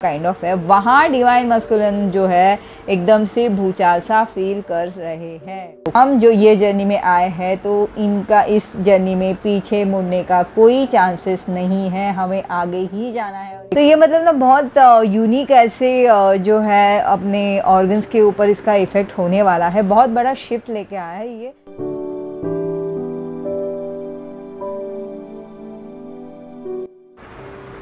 Kind of है, वहाँ divine masculine जो है एकदम से भूचाल सा फील कर रहे हैं। हम जो ये जर्नी में आए हैं तो इनका इस जर्नी में पीछे मुड़ने का कोई चांसेस नहीं है, हमें आगे ही जाना है। तो ये मतलब ना बहुत यूनिक ऐसे जो है अपने ऑर्गन्स के ऊपर इसका इफेक्ट होने वाला है, बहुत बड़ा शिफ्ट लेके आया है ये।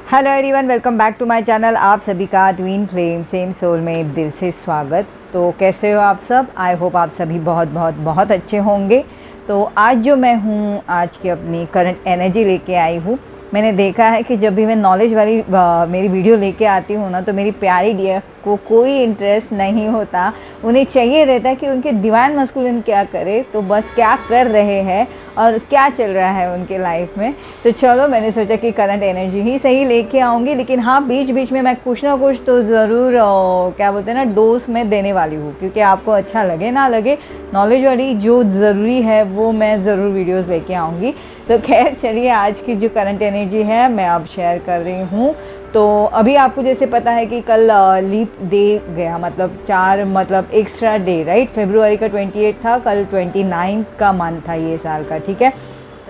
Hello everyone, welcome back to my channel. आप सभी का ट्विन फ्लेम सेम सोल में दिल से स्वागत। तो कैसे हो आप सब? आई होप आप सभी बहुत अच्छे होंगे। तो आज जो मैं हूँ, आज की अपनी करंट एनर्जी लेके आई हूँ। मैंने देखा है कि जब भी मैं नॉलेज वाली मेरी वीडियो लेके आती हूँ ना, तो मेरी प्यारी डियर को कोई इंटरेस्ट नहीं होता। उन्हें चाहिए रहता है कि उनके डिवाइन मस्कुलिन क्या करे, तो बस क्या कर रहे हैं और क्या चल रहा है उनके लाइफ में। तो चलो, मैंने सोचा कि करंट एनर्जी ही सही लेके आऊँगी, लेकिन हाँ, बीच बीच में मैं कुछ ना कुछ तो ज़रूर क्या बोलते हैं ना, डोज में देने वाली हूँ, क्योंकि आपको अच्छा लगे ना लगे, नॉलेज वाली जो ज़रूरी है वो मैं ज़रूर वीडियोज़ लेके आऊँगी। तो खैर चलिए, आज की जो करंट एनर्जी है मैं अब शेयर कर रही हूँ। तो अभी आपको जैसे पता है कि कल लीप डे गया, मतलब एक्स्ट्रा डे, राइट। फरवरी का 28 था, कल 29 का मंथ था ये साल का, ठीक है।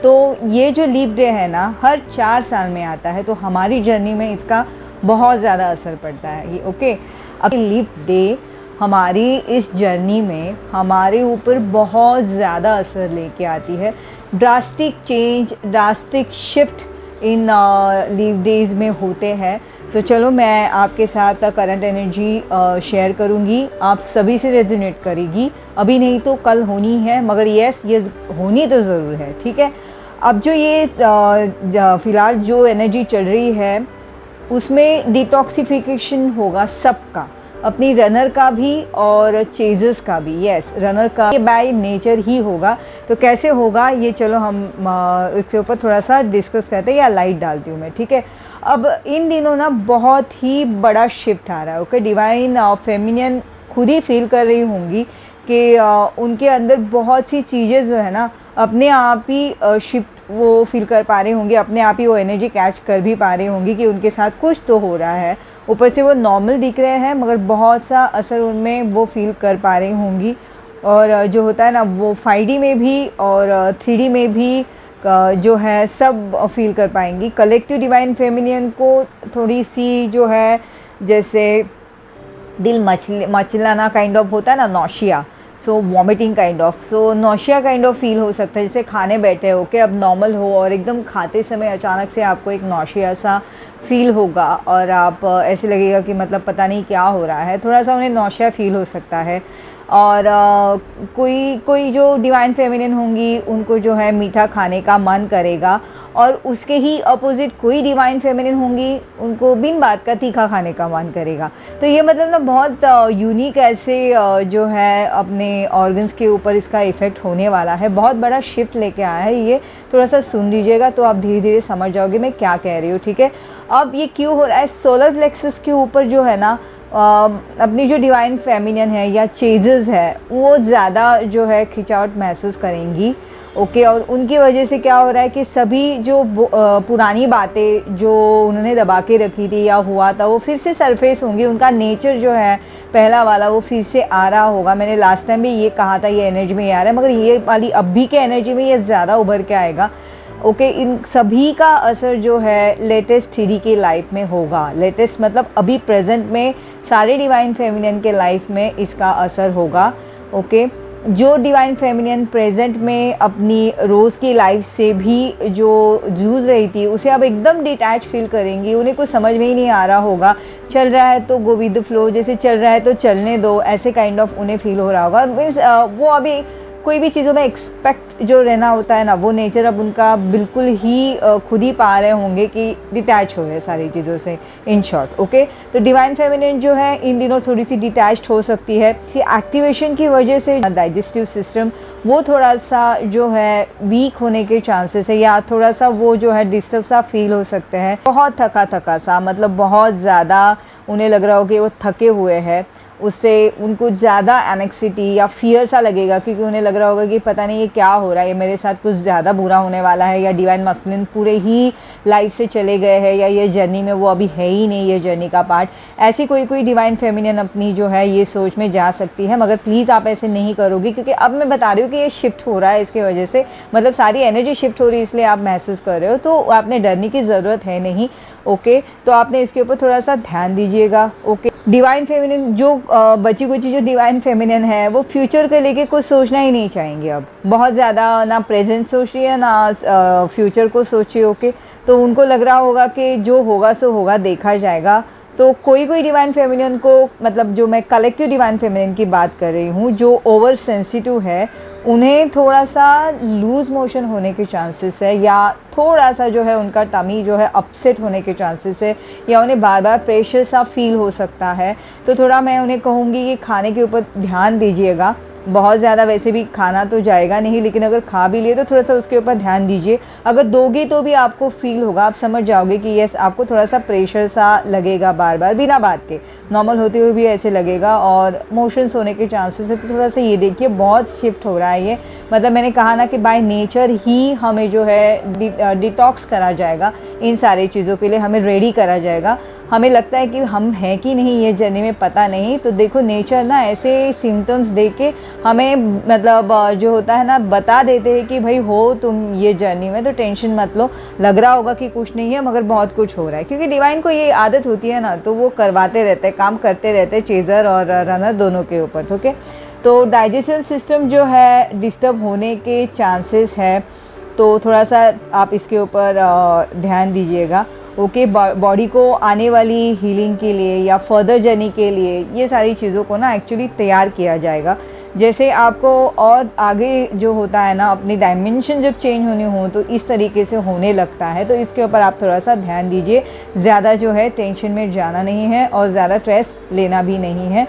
तो ये जो लीप डे है ना, हर 4 साल में आता है, तो हमारी जर्नी में इसका बहुत ज़्यादा असर पड़ता है ये, ओके। अब लीप डे हमारी इस जर्नी में हमारे ऊपर बहुत ज़्यादा असर लेके आती है। Drastic change, drastic shift in leave days में होते हैं। तो चलो, मैं आपके साथ करंट एनर्जी शेयर करूंगी, आप सभी से रेजोनेट करेगी। अभी नहीं तो कल होनी है, मगर यस, ये होनी तो ज़रूर है, ठीक है। अब जो ये फ़िलहाल जो एनर्जी चल रही है उसमें डिटॉक्सिफिकेशन होगा सबका, अपनी रनर का भी और चेजर्स का भी। यस, रनर का बाय नेचर ही होगा। तो कैसे होगा ये, चलो हम इसके ऊपर थोड़ा सा डिस्कस करते हैं या लाइट डालती हूँ मैं, ठीक है। अब इन दिनों ना बहुत ही बड़ा शिफ्ट आ रहा है, ओके। डिवाइन फेमिनियन खुद ही फील कर रही होंगी कि उनके अंदर बहुत सी चीज़ें जो है ना अपने आप ही शिफ्ट वो फील कर पा रही होंगी, अपने आप ही वो एनर्जी कैच कर भी पा रही होंगी कि उनके साथ कुछ तो हो रहा है। ऊपर से वो नॉर्मल दिख रहे हैं, मगर बहुत सा असर उनमें वो फील कर पा रही होंगी। और जो होता है ना, वो 5D में भी और 3D में भी जो है सब फील कर पाएंगी। कलेक्टिव डिवाइन फेमिनियन को थोड़ी सी जो है, जैसे दिल मचलाना काइंड ऑफ होता है ना, nausea, so vomiting kind of, so nausea kind of feel हो सकता है। जैसे खाने बैठे हो के अब नॉर्मल हो और एकदम खाते समय अचानक से आपको एक नौशिया सा फील होगा और आप ऐसे लगेगा कि मतलब पता नहीं क्या हो रहा है, थोड़ा सा उन्हें नौशिया फील हो सकता है। और कोई जो डिवाइन फेमिनियन होंगी उनको जो है मीठा खाने का मन करेगा, और उसके ही अपोजिट कोई डिवाइन फेमिनिन होंगी उनको बिन बात का तीखा खाने का मन करेगा। तो ये मतलब ना बहुत यूनिक ऐसे जो है अपने ऑर्गन्स के ऊपर इसका इफ़ेक्ट होने वाला है, बहुत बड़ा शिफ्ट लेके आया है ये। थोड़ा सा सुन लीजिएगा तो आप धीरे धीरे समझ जाओगे मैं क्या कह रही हूँ, ठीक है। अब ये क्यों हो रहा है, सोलर प्लेक्सस के ऊपर जो है ना अपनी जो डिवाइन फेमिनियन है या चेजेस है वो ज़्यादा जो है खिंचावट महसूस करेंगी, ओके। और उनकी वजह से क्या हो रहा है कि सभी जो पुरानी बातें जो उन्होंने दबा के रखी थी या हुआ था वो फिर से सरफेस होंगी। उनका नेचर जो है पहला वाला वो फिर से आ रहा होगा। मैंने लास्ट टाइम भी ये कहा था, ये एनर्जी में ये आ रहा है, मगर ये वाली अभी के एनर्जी में ये ज़्यादा उभर के आएगा, ओके। इन सभी का असर जो है लेटेस्ट 3D की लाइफ में होगा। लेटेस्ट मतलब अभी प्रेजेंट में सारे डिवाइन फेमिनियन के लाइफ में इसका असर होगा, ओके। जो डिवाइन फेमिनियन प्रेजेंट में अपनी रोज़ की लाइफ से भी जो जूझ रही थी उसे अब एकदम डिटैच फील करेंगी। उन्हें कुछ समझ में ही नहीं आ रहा होगा, चल रहा है तो गो विद द फ्लो, जैसे चल रहा है तो चलने दो, ऐसे काइंड ऑफ उन्हें फील हो रहा होगा। मीन्स वो अभी कोई भी चीज़ों में एक्सपेक्ट जो रहना होता है ना, वो नेचर अब उनका बिल्कुल ही खुद ही पा रहे होंगे कि डिटैच हो रहे सारी चीज़ों से, इन शॉर्ट, ओके। तो डिवाइन फेमिनिन जो है इन दिनों थोड़ी सी डिटैच्ड हो सकती है। एक्टिवेशन की वजह से डाइजेस्टिव सिस्टम वो थोड़ा सा जो है वीक होने के चांसेस है, या थोड़ा सा वो जो है डिस्टर्ब सा फील हो सकते हैं। बहुत थका सा, मतलब बहुत ज़्यादा उन्हें लग रहा हो कि वो थके हुए हैं, उससे उनको ज़्यादा एनेक्सिटी या फियर सा लगेगा, क्योंकि उन्हें लग रहा होगा कि पता नहीं ये क्या हो रहा है, ये मेरे साथ कुछ ज़्यादा बुरा होने वाला है, या डिवाइन मस्कुलिन पूरे ही लाइफ से चले गए हैं, या ये जर्नी में वो अभी है ही नहीं, ये जर्नी का पार्ट। ऐसी कोई डिवाइन फेमिनिन अपनी जो है ये सोच में जा सकती है, मगर प्लीज़ आप ऐसे नहीं करोगे, क्योंकि अब मैं बता रही हूँ कि ये शिफ्ट हो रहा है, इसकी वजह से मतलब सारी एनर्जी शिफ्ट हो रही है, इसलिए आप महसूस कर रहे हो, तो आपने डरने की ज़रूरत है नहीं। ओके, तो आपने इसके ऊपर थोड़ा सा ध्यान दीजिएगा। ओके, डिवाइन फेमिनिन जो बची कुची जो डिवाइन फेमिनिन है वो फ्यूचर के लेके कुछ सोचना ही नहीं चाहेंगे, अब बहुत ज़्यादा ना प्रेजेंट सोच रही है ना फ्यूचर को सोचिए। ओके, तो उनको लग रहा होगा कि जो होगा सो होगा, देखा जाएगा। तो कोई डिवाइन फेमिनिन को, मतलब जो मैं कलेक्टिव डिवाइन फेमिनिन की बात कर रही हूँ, जो ओवर सेंसिटिव है, उन्हें थोड़ा सा लूज मोशन होने के चांसेस है, या थोड़ा सा जो है उनका टमी जो है अपसेट होने के चांसेस है, या उन्हें बार बार प्रेशर सा फील हो सकता है। तो थोड़ा मैं उन्हें कहूँगी कि खाने के ऊपर ध्यान दीजिएगा। बहुत ज़्यादा वैसे भी खाना तो जाएगा नहीं, लेकिन अगर खा भी लिए तो थोड़ा सा उसके ऊपर ध्यान दीजिए। अगर दोगे तो भी आपको फील होगा, आप समझ जाओगे कि यस, आपको थोड़ा सा प्रेशर सा लगेगा बार बार बिना बात के, नॉर्मल होते हुए भी ऐसे लगेगा, और मोशंस होने के चांसेस है। तो थोड़ा सा ये देखिए, बहुत शिफ्ट हो रहा है ये, मतलब मैंने कहा ना कि बाय नेचर ही हमें जो है डिटॉक्स करा जाएगा, इन सारी चीज़ों के लिए हमें रेडी करा जाएगा। हमें लगता है कि हम हैं कि नहीं ये जर्नी में, पता नहीं। तो देखो, नेचर ना ऐसे सिम्टम्स दे के हमें मतलब जो होता है ना, बता देते हैं कि भाई हो तुम ये जर्नी में, तो टेंशन मत लो। लग रहा होगा कि कुछ नहीं है, मगर बहुत कुछ हो रहा है, क्योंकि डिवाइन को ये आदत होती है ना, तो वो करवाते रहते हैं, काम करते रहते हैं, चेजर और रनर दोनों के ऊपर। ठीक है, तो डाइजेस्टिव सिस्टम जो है डिस्टर्ब होने के चांसेस है, तो थोड़ा सा आप इसके ऊपर ध्यान दीजिएगा। ओके, बॉडी को आने वाली हीलिंग के लिए या फर्दर जर्नी के लिए ये सारी चीज़ों को ना एक्चुअली तैयार किया जाएगा। जैसे आपको और आगे जो होता है ना, अपनी डायमेंशन जब चेंज होनी हो तो इस तरीके से होने लगता है, तो इसके ऊपर आप थोड़ा सा ध्यान दीजिए। ज़्यादा जो है टेंशन में जाना नहीं है, और ज़्यादा स्ट्रेस लेना भी नहीं है।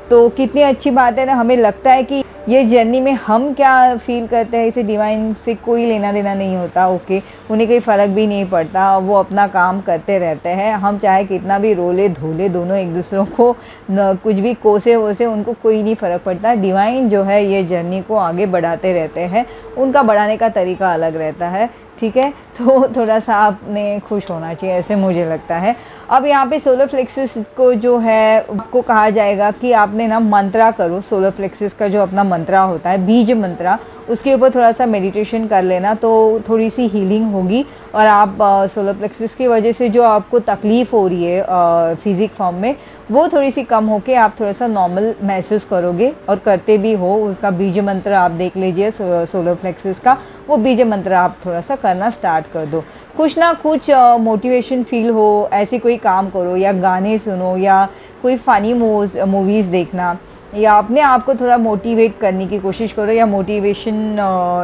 तो कितनी अच्छी बात है ना, हमें लगता है कि ये जर्नी में हम क्या फ़ील करते हैं, इसे डिवाइन से कोई लेना देना नहीं होता। ओके, उन्हें कोई फ़र्क भी नहीं पड़ता, वो अपना काम करते रहते हैं। हम चाहे कितना भी रोले धोले दोनों एक दूसरों को कुछ भी कोसे वोसे, उनको कोई नहीं फ़र्क पड़ता। डिवाइन जो है ये जर्नी को आगे बढ़ाते रहते हैं, उनका बढ़ाने का तरीका अलग रहता है। ठीक है, तो थोड़ा सा आपने खुश होना चाहिए, ऐसे मुझे लगता है। अब यहाँ पे सोलर फ्लेक्सिस को जो है आपको कहा जाएगा कि आपने ना मंत्रा करो। सोलर फ्लेक्सिस का जो अपना मंत्रा होता है, बीज मंत्रा, उसके ऊपर थोड़ा सा मेडिटेशन कर लेना, तो थोड़ी सी हीलिंग होगी। और आप सोलर फ्लेक्सिस की वजह से जो आपको तकलीफ़ हो रही है फिजिक फॉर्म में, वो थोड़ी सी कम होके आप थोड़ा सा नॉर्मल महसूस करोगे, और करते भी हो। उसका बीज मंत्र आप देख लीजिए सोलर फ्लेक्सिस का, वो बीज मंत्र आप थोड़ा सा करना स्टार्ट कर दो। कुछ ना कुछ मोटिवेशन फील हो, ऐसे कोई काम करो, या गाने सुनो, या कोई फ़नी मूवीज़ देखना, या अपने आप को थोड़ा मोटिवेट करने की कोशिश करो, या मोटिवेशन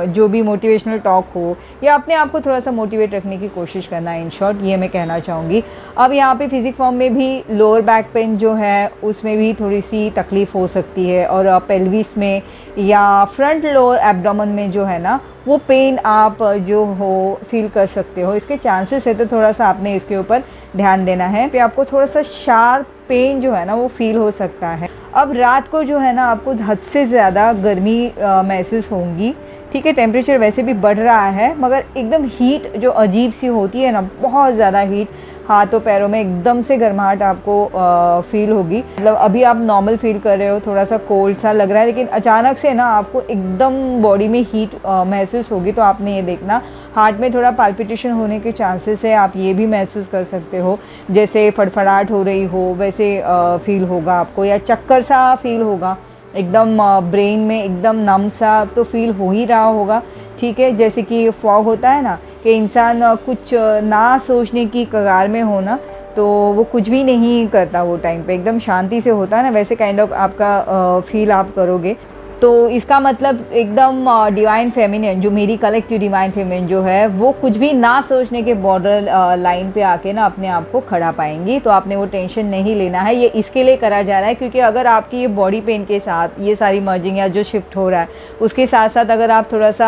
जो भी मोटिवेशनल टॉक हो, या अपने आप को थोड़ा सा मोटिवेट रखने की कोशिश करना। इन शॉर्ट ये मैं कहना चाहूँगी। अब यहाँ पे फिजिक फॉर्म में भी लोअर बैक पेन जो है उसमें भी थोड़ी सी तकलीफ़ हो सकती है, और पेल्विस में या फ्रंट लोअर एब्डोमेन में जो है ना, वो पेन आप जो हो फील कर सकते हो, इसके चांसेस है। तो थोड़ा सा आपने इसके ऊपर ध्यान देना है। फिर आपको थोड़ा सा शार्प पेन जो है ना वो फील हो सकता है। अब रात को जो है ना, आपको हद से ज़्यादा गर्मी महसूस होंगी। ठीक है, टेम्परेचर वैसे भी बढ़ रहा है, मगर एकदम हीट जो अजीब सी होती है ना, बहुत ज़्यादा हीट, हाथों पैरों में एकदम से गर्माहट आपको फील होगी। मतलब अभी आप नॉर्मल फील कर रहे हो, थोड़ा सा कोल्ड सा लग रहा है, लेकिन अचानक से ना आपको एकदम बॉडी में हीट महसूस होगी। तो आपने ये देखना, हार्ट में थोड़ा पाल्पिटेशन होने के चांसेस है, आप ये भी महसूस कर सकते हो। जैसे फड़फड़ाहट हो रही हो वैसे फील होगा आपको, या चक्कर सा फील होगा, एकदम ब्रेन में एकदम नम सा तो फील हो ही रहा होगा। ठीक है, जैसे कि फॉग होता है ना, कि इंसान कुछ ना सोचने की कगार में हो ना, तो वो कुछ भी नहीं करता, वो टाइम पे एकदम शांति से होता है ना, वैसे काइंड ऑफ आपका फील आप करोगे। तो इसका मतलब एकदम डिवाइन फेमिनिन, जो मेरी कलेक्टिव डिवाइन फेमिनिन जो है, वो कुछ भी ना सोचने के बॉर्डर लाइन पे आके ना अपने आप को खड़ा पाएंगी। तो आपने वो टेंशन नहीं लेना है। ये इसके लिए करा जा रहा है क्योंकि अगर आपकी ये बॉडी पेन के साथ ये सारी मर्जिंग या जो शिफ्ट हो रहा है उसके साथ साथ अगर आप थोड़ा सा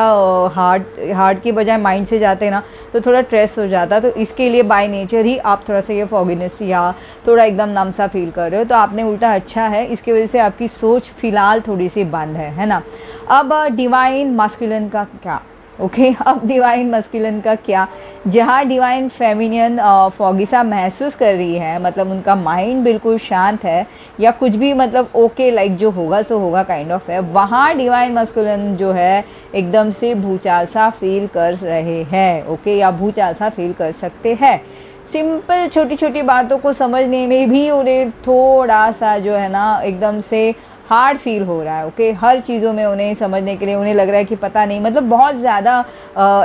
हार्ट की बजाय माइंड से जाते हैं ना, तो थोड़ा स्ट्रेस हो जाता है। तो इसके लिए बाय नेचर ही आप थोड़ा सा ये फॉगिनेस या थोड़ा एकदम नम सा फील कर रहे हो। तो आपने उल्टा अच्छा है, इसकी वजह से आपकी सोच फ़िलहाल थोड़ी सी बंद है ना। अब डिवाइन मास्कुलिन का क्या? अब डिवाइन मास्कुलिन का क्या? जहाँ डिवाइन फेमिनियन फॉगी सा महसूस कर रही है, मतलब उनका माइंड बिल्कुल शांत है या कुछ भी मतलब ओके लाइक जो होगा सो होगा काइंड ऑफ है, वहाँ डिवाइन मास्कुलिन जो है एकदम से भूचाल सा फील कर रहे हैं। या भूचाल सा फील कर सकते हैं। सिंपल छोटी छोटी बातों को समझने में भी उन्हें थोड़ा सा जो है ना एकदम से हार्ड फील हो रहा है। हर चीज़ों में उन्हें समझने के लिए उन्हें लग रहा है कि पता नहीं, मतलब बहुत ज़्यादा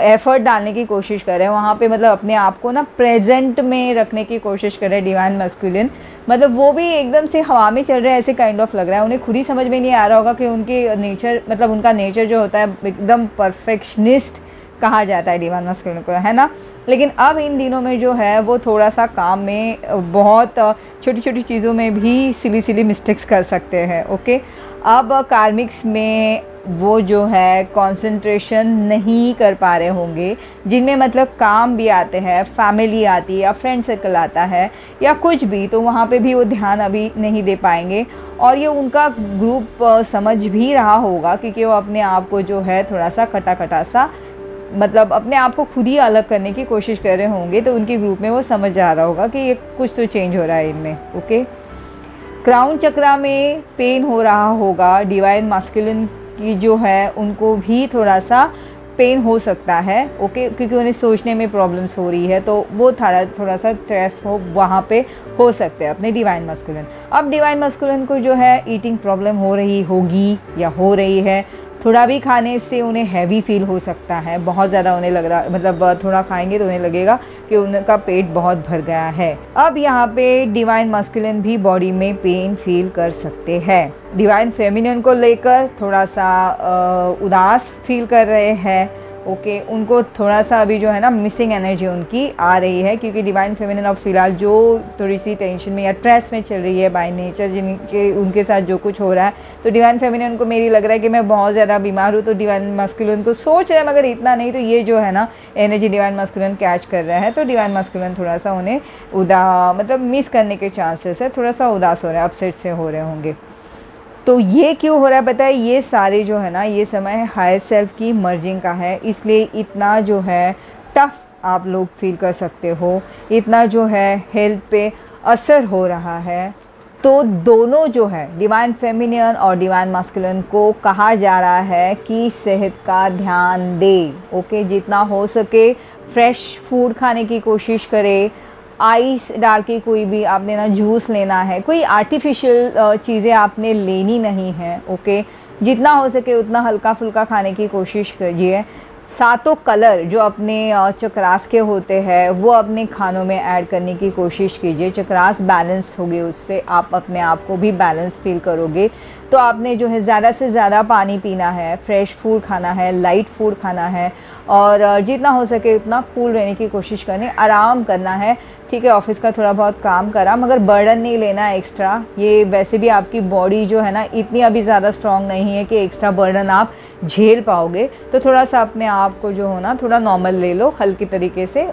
एफर्ट डालने की कोशिश कर रहे हैं वहाँ पे, मतलब अपने आप को ना प्रेजेंट में रखने की कोशिश कर रहे हैं डिवाइन मास्कुलिन। मतलब वो भी एकदम से हवा में चल रहे हैं ऐसे काइंड ऑफ लग रहा है। उन्हें खुद ही समझ में नहीं आ रहा होगा कि उनके नेचर, मतलब उनका नेचर जो होता है एकदम परफेक्शनिस्ट कहा जाता है डिवाइन मास्कुलिन को, है ना। लेकिन अब इन दिनों में जो है वो थोड़ा सा काम में बहुत छोटी छोटी चीज़ों में भी सिली मिस्टेक्स कर सकते हैं। अब कार्मिक्स में वो जो है कंसंट्रेशन नहीं कर पा रहे होंगे, जिनमें मतलब काम भी आते हैं, फैमिली आती है या फ्रेंड सर्कल आता है या कुछ भी, तो वहाँ पे भी वो ध्यान अभी नहीं दे पाएंगे। और ये उनका ग्रुप समझ भी रहा होगा क्योंकि वो अपने आप को जो है थोड़ा सा कटा सा, मतलब अपने आप को खुद ही अलग करने की कोशिश कर रहे होंगे। तो उनके ग्रुप में वो समझ आ रहा होगा कि ये कुछ तो चेंज हो रहा है इनमें। क्राउन चक्रा में पेन हो रहा होगा। डिवाइन मास्कुलिन की जो है उनको भी थोड़ा सा पेन हो सकता है। क्योंकि उन्हें सोचने में प्रॉब्लम्स हो रही है, तो वो थोड़ा सा स्ट्रेस हो वहाँ पे हो सकते हैं अपने डिवाइन मास्कुलिन। अब डिवाइन मास्कुलिन को जो है ईटिंग प्रॉब्लम हो रही होगी या हो रही है। थोड़ा भी खाने से उन्हें हैवी फील हो सकता है, बहुत ज़्यादा उन्हें लग रहा, मतलब थोड़ा खाएंगे तो उन्हें लगेगा कि उनका पेट बहुत भर गया है। अब यहाँ पे डिवाइन मास्कुलिन भी बॉडी में पेन फील कर सकते हैं। डिवाइन फेमिनिन को लेकर थोड़ा सा उदास फील कर रहे हैं। उनको थोड़ा सा अभी जो है ना मिसिंग एनर्जी उनकी आ रही है क्योंकि डिवाइन फेमिनिन अब फिलहाल जो थोड़ी सी टेंशन में या स्ट्रेस में चल रही है बाय नेचर, जिनके उनके साथ जो कुछ हो रहा है। तो डिवाइन फेमिनिन को मेरी लग रहा है कि मैं बहुत ज़्यादा बीमार हूँ, तो डिवाइन मास्कुलिन को सोच रहे हैं मगर इतना नहीं। तो ये जो है ना एनर्जी डिवाइन मास्कुलिन कैच कर रहा है, तो डिवाइन मास्कुलिन थोड़ा सा उन्हें मतलब मिस करने के चांसेस है, थोड़ा सा उदास हो रहा है, अपसेट से हो रहे होंगे। तो ये क्यों हो रहा है पता है? ये सारे जो है ना ये समय हायर सेल्फ की मर्जिंग का है, इसलिए इतना जो है टफ आप लोग फील कर सकते हो, इतना जो है हेल्थ पे असर हो रहा है। तो दोनों जो है डिवाइन फेमिनियन और डिवाइन मास्कुलिन को कहा जा रहा है कि सेहत का ध्यान दे। जितना हो सके फ्रेश फूड खाने की कोशिश करे। आइस डाल के कोई भी आपने ना जूस लेना है, कोई आर्टिफिशियल चीज़ें आपने लेनी नहीं है। जितना हो सके उतना हल्का फुल्का खाने की कोशिश कीजिए। सातों कलर जो अपने चक्रास के होते हैं वो अपने खानों में ऐड करने की कोशिश कीजिए। चक्रास बैलेंस होगे, उससे आप अपने आप को भी बैलेंस फील करोगे। तो आपने जो है ज़्यादा से ज़्यादा पानी पीना है, फ्रेश फूड खाना है, लाइट फूड खाना है और जितना हो सके उतना कूल रहने की कोशिश करनी, आराम करना है। ठीक है, ऑफिस का थोड़ा बहुत काम करा मगर बर्डन नहीं लेना है एक्स्ट्रा। ये वैसे भी आपकी बॉडी जो है ना इतनी अभी ज़्यादा स्ट्रॉन्ग नहीं है कि एक्स्ट्रा बर्डन आप झेल पाओगे। तो थोड़ा सा अपने आप को जो हो ना थोड़ा नॉर्मल ले लो, हल्की तरीके से।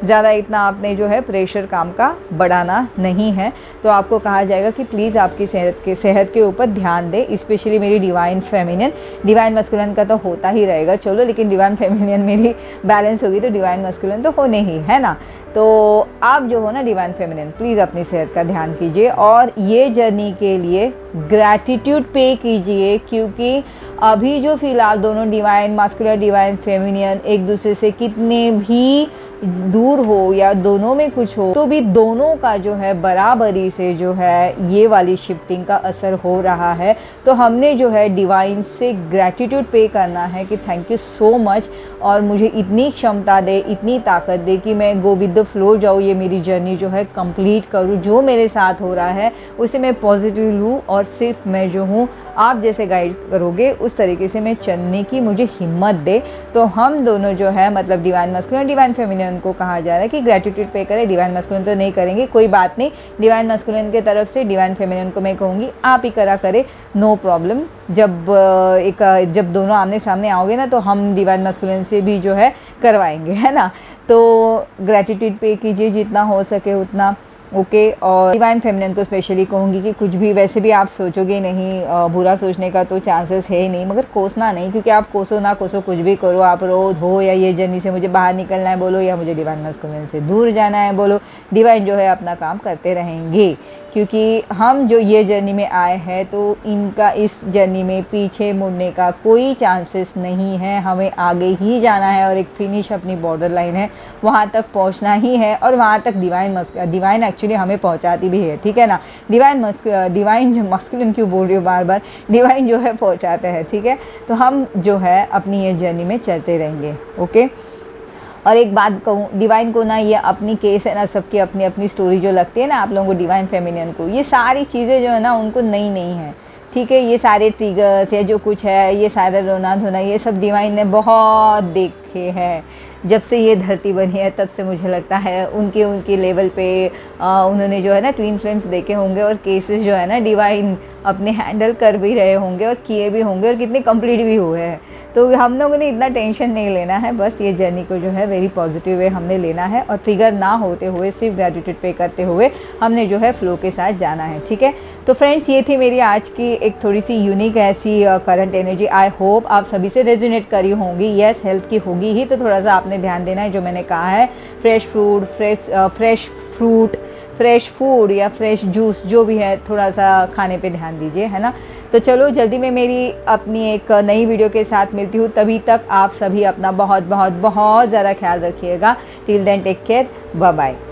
ज़्यादा इतना आपने जो है प्रेशर काम का बढ़ाना नहीं है। तो आपको कहा जाएगा कि प्लीज़ आपकी सेहत के ऊपर ध्यान दे, स्पेशली मेरी डिवाइन फेमिनिन। डिवाइन मास्कुलिन का तो होता ही रहेगा चलो, लेकिन डिवाइन फेमिनिन मेरी बैलेंस होगी तो डिवाइन मास्कुलिन तो होने ही है ना। तो आप जो हो ना डिवाइन फेमिनिन, प्लीज़ अपनी सेहत का ध्यान कीजिए और ये जर्नी के लिए ग्रैटिट्यूड पे कीजिए, क्योंकि अभी जो फ़िलहाल दोनों डिवाइन मास्कुलिन डिवाइन फेमिनिन एक दूसरे से कितने भी दूर हो या दोनों में कुछ हो, तो भी दोनों का जो है बराबरी से जो है ये वाली शिफ्टिंग का असर हो रहा है। तो हमने जो है डिवाइन से ग्रैटिट्यूड पे करना है कि थैंक यू सो मच, और मुझे इतनी क्षमता दे, इतनी ताकत दे कि मैं गो विद द फ्लो जाऊँ, ये मेरी जर्नी जो है कंप्लीट करूँ। जो मेरे साथ हो रहा है उसे मैं पॉजिटिव लूँ और सिर्फ मैं जो हूँ आप जैसे गाइड करोगे उस तरीके से मैं चलने की मुझे हिम्मत दे, तो हम दोनों जो है मतलब डिवाइन मस्कुलिन और डिवाइन फेमिनिन को कहा जा रहा है कि ग्रेटिट्यूड पे करें। डिवाइन मस्कुलिन तो नहीं करेंगे, कोई बात नहीं, डिवाइन मस्कुलिन की तरफ से डिवाइन फेमिनिन को मैं कहूँगी आप ही करा करे, नो प्रॉब्लम। जब दोनों आमने सामने आओगे ना तो हम डिवाइन मस्कुलिन से भी जो है करवाएंगे, है ना। तो ग्रेटिट्यूड पे कीजिए जितना हो सके उतना, ओके। और डिवाइन फेमिनिन को स्पेशली कहूँगी कि कुछ भी, वैसे भी आप सोचोगे नहीं, बुरा सोचने का तो चांसेस है ही नहीं, मगर कोसना नहीं, क्योंकि आप कोसो ना कोसो कुछ भी करो, आप रो धो या ये जर्नी से मुझे बाहर निकलना है बोलो, या मुझे डिवाइन मस्कुलिन से दूर जाना है बोलो, डिवाइन जो है अपना काम करते रहेंगे। क्योंकि हम जो ये जर्नी में आए हैं तो इनका इस जर्नी में पीछे मुड़ने का कोई चांसेस नहीं है, हमें आगे ही जाना है और एक फिनिश अपनी बॉर्डर लाइन है, वहाँ तक पहुँचना ही है। और वहाँ तक डिवाइन एक्चुअली हमें पहुँचाती भी है, ठीक है ना। डिवाइन मस्कुलिन क्यों बोल रही हूँ बार बार, डिवाइन जो है पहुँचाते हैं, ठीक है। तो हम जो है अपनी ये जर्नी में चलते रहेंगे, ओके। और एक बात कहूँ, डिवाइन को ना ये अपनी केस है ना, सबकी अपनी अपनी स्टोरी जो लगती है ना आप लोगों को, डिवाइन फेमिनिन को ये सारी चीज़ें जो है ना उनको नई नहीं है, ठीक है। ये सारे ट्रिगर्स या जो कुछ है, ये सारा रोना धोना, ये सब डिवाइन ने बहुत देखे हैं। जब से ये धरती बनी है तब से मुझे लगता है उनके लेवल पे उन्होंने जो है ना ट्विन फ्लेम्स देखे होंगे, और केसेस जो है ना डिवाइन अपने हैंडल कर भी रहे होंगे और किए भी होंगे, और कितने कंप्लीट भी हुए हैं। तो हम लोगों ने इतना टेंशन नहीं लेना है, बस ये जर्नी को जो है वेरी पॉजिटिव वे हमने लेना है, और ट्रिगर ना होते हुए सिर्फ ग्रेटिट्यूड पे करते हुए हमने जो है फ्लो के साथ जाना है, ठीक है। तो फ्रेंड्स, ये थी मेरी आज की एक थोड़ी सी यूनिक ऐसी करंट एनर्जी। आई होप आप सभी से रेजोनेट करी होंगी। यस, हेल्थ की होगी ही, तो थोड़ा सा आपने ध्यान देना है जो मैंने कहा है। फ्रेश फ्रूट, फ्रेश फूड या फ्रेश जूस जो भी है, थोड़ा सा खाने पे ध्यान दीजिए, है ना। तो चलो जल्दी मैं मेरी अपनी एक नई वीडियो के साथ मिलती हूँ, तभी तक आप सभी अपना बहुत बहुत बहुत ज़्यादा ख्याल रखिएगा। Till then take care, bye bye.